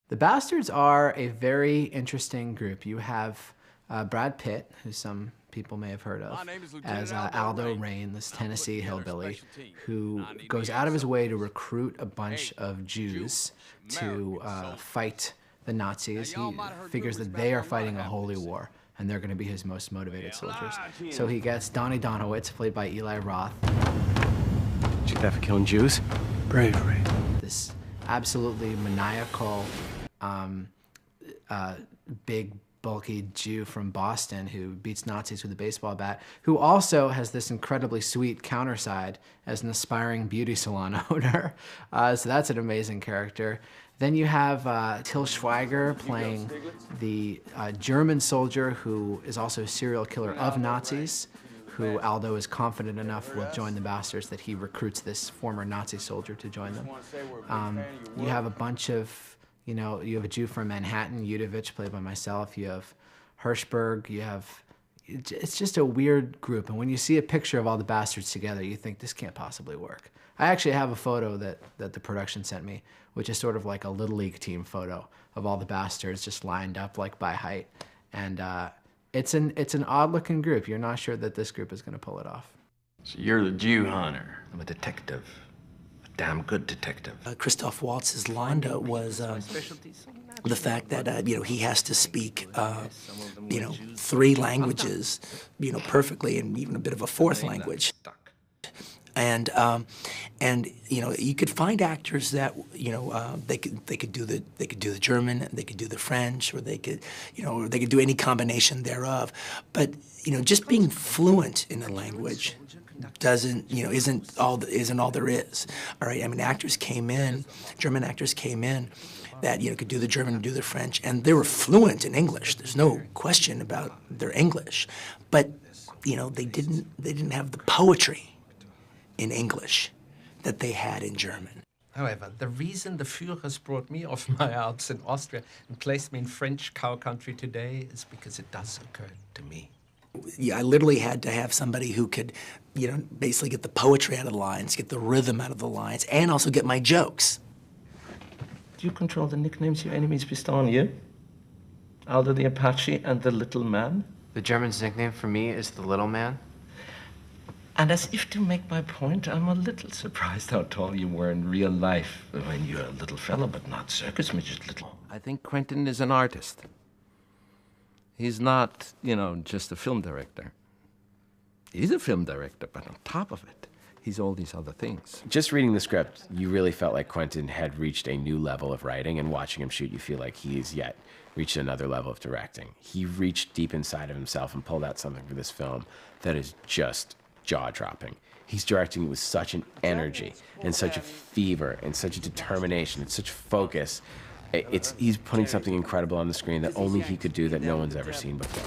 The Bastards are a very interesting group. You have Brad Pitt, who some people may have heard of, as Aldo Rain, this Tennessee hillbilly, who goes out of his way to recruit a bunch of Jews to fight the Nazis. He figures that they are fighting a holy war, and they're going to be his most motivated soldiers. So he gets Donnie Donowitz, played by Eli Roth. Shoot that for killing Jews? Bravery. This absolutely maniacal, big, bulky Jew from Boston who beats Nazis with a baseball bat, who also has this incredibly sweet counterside as an aspiring beauty salon owner. So that's an amazing character. Then you have Til Schweiger playing the German soldier who is also a serial killer of Nazis, who Aldo is confident enough will join the Bastards that he recruits this former Nazi soldier to join them. You have a bunch of, you have a Jew from Manhattan, Yudovich, played by myself. You have Hirschberg. You have, it's just a weird group. And when you see a picture of all the Bastards together, you think this can't possibly work. I actually have a photo that the production sent me, which is sort of like a Little League team photo of all the Bastards just lined up like by height. And it's an odd-looking group. You're not sure that this group is going to pull it off. So you're the Jew hunter. I'm a detective. A damn good detective. Christoph Waltz's Londa was the fact that, he has to speak, 3 languages, perfectly, and even a bit of a 4th language. And you could find actors that they could do the German, they could do the French, or they could do any combination thereof. But just being fluent in a language isn't all there is. All right, I mean, German actors came in that could do the German and do the French, and they were fluent in English. There's no question about their English, but they didn't have the poetry in English that they had in German. However, the reason the Führers brought me off my Alps in Austria and placed me in French cow country today is because it does occur to me. Yeah, I literally had to have somebody who could, basically get the poetry out of the lines, get the rhythm out of the lines, and also get my jokes. Do you control the nicknames your enemies bestow on you? Aldo the Apache and the Little Man? The German's nickname for me is the Little Man. And as if to make my point, I'm a little surprised how tall you were in real life. I mean, you're a little fellow, but not circus midget little. I think Quentin is an artist. He's not, just a film director. He's a film director, but on top of it, he's all these other things. Just reading the script, you really felt like Quentin had reached a new level of writing, and watching him shoot, you feel like he's yet reached another level of directing. He reached deep inside of himself and pulled out something for this film that is just jaw-dropping. He's directing with such an energy and such a fever and such a determination and such focus. He's putting something incredible on the screen that only he could do, that no one's ever seen before.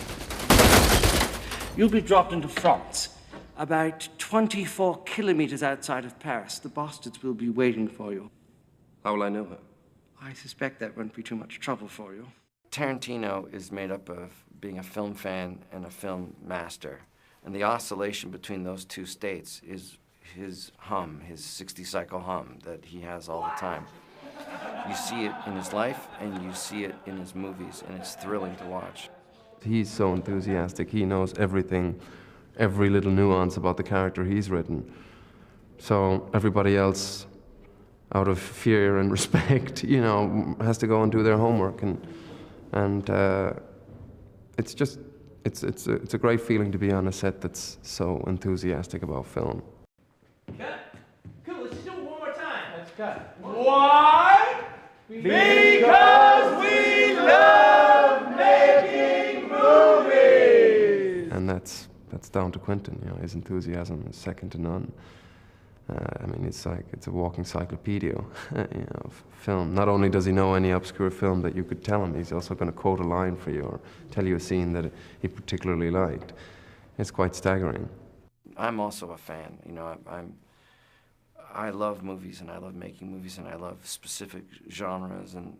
You'll be dropped into France, about 24 kilometers outside of Paris. The Bastards will be waiting for you. How will I know her? I suspect that won't be too much trouble for you. Tarantino is made up of being a film fan and a film master. And the oscillation between those two states is his hum, his 60-cycle hum that he has all the time. You see it in his life, and you see it in his movies, and it's thrilling to watch. He's so enthusiastic. He knows everything, every little nuance about the character he's written. So everybody else, out of fear and respect, has to go and do their homework. And it's just, it's a great feeling to be on a set that's so enthusiastic about film. Cut. Cool, let's do it one more time. Let's cut. Why? Because we love making movies! And that's down to Quentin, his enthusiasm is second to none. I mean, it's a walking encyclopedia, of film. Not only does he know any obscure film that you could tell him, he's also going to quote a line for you or tell you a scene that he particularly liked. It's quite staggering. I'm also a fan. I love movies, and I love making movies, and I love specific genres, and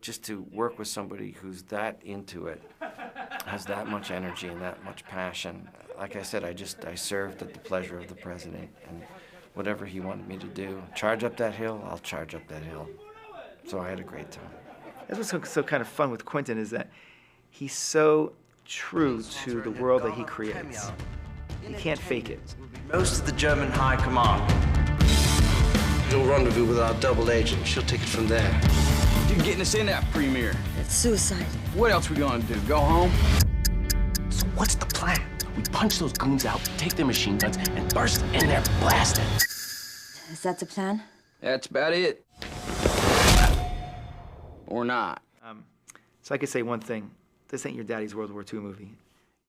just to work with somebody who's that into it, has that much energy and that much passion. Like I said, I served at the pleasure of the president, and whatever he wanted me to do, charge up that hill, I'll charge up that hill. So I had a great time. That's what's so kind of fun with Quentin is that he's so true to the world that he creates. You can't fake it. Most of the German High Command. You'll rendezvous with our double agent. She'll take it from there. You're getting us in that premiere. It's suicide. What else we gonna do? Go home? So what's the plan? We punch those goons out, take their machine guns, and burst in there blasting. Is that the plan? That's about it. Or not. So I could say one thing. This ain't your daddy's World War II movie.